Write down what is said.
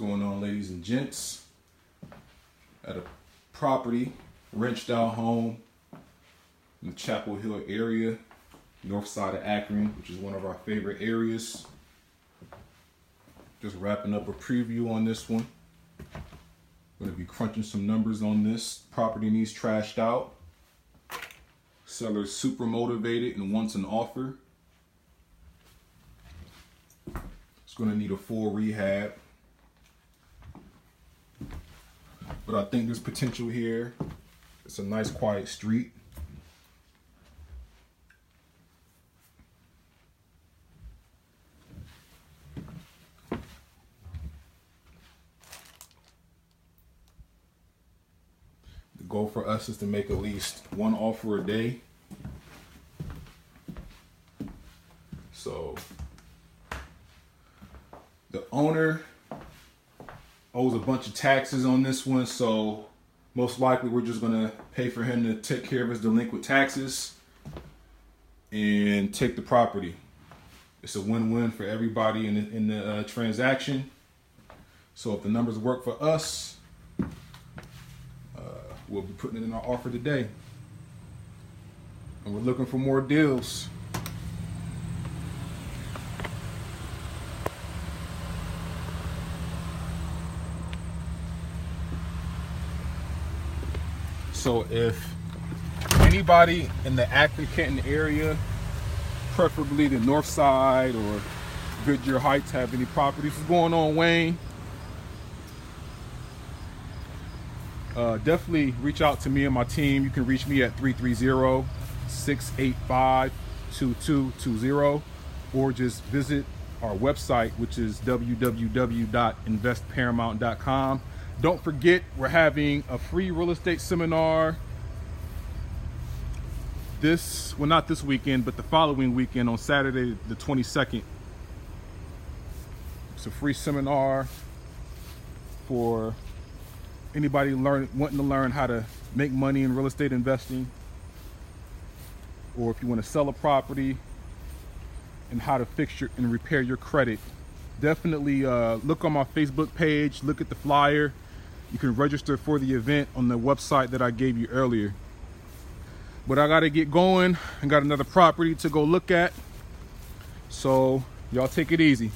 Going on, ladies and gents? At a property, ranch-style home in the Chapel Hill area, north side of Akron, which is one of our favorite areas. Just wrapping up a preview on this one. Going to be crunching some numbers on this. Property needs trashed out. Seller's super motivated and wants an offer. It's going to need a full rehab. But I think there's potential here. It's a nice quiet street. The goal for us is to make at least one offer a day. So the owner owes a bunch of taxes on this one, so most likely we're just gonna pay for him to take care of his delinquent taxes and take the property. It's a win-win for everybody in the transaction. So if the numbers work for us, we'll be putting it in our offer today. And we're looking for more deals. So if anybody in the Akron, Canton area, preferably the north side or Goodyear Heights, have any properties, what's going on, Wayne? Definitely reach out to me and my team. You can reach me at 330-685-2220 or just visit our website, which is www.investparamount.com. Don't forget, we're having a free real estate seminar not this weekend, but the following weekend on Saturday, the 22nd. It's a free seminar for anybody wanting to learn how to make money in real estate investing, or if you want to sell a property and how to fix and repair your credit. Definitely look on my Facebook page, look at the flyer. You can register for the event on the website that I gave you earlier. But I gotta get going. I got another property to go look at. So y'all take it easy.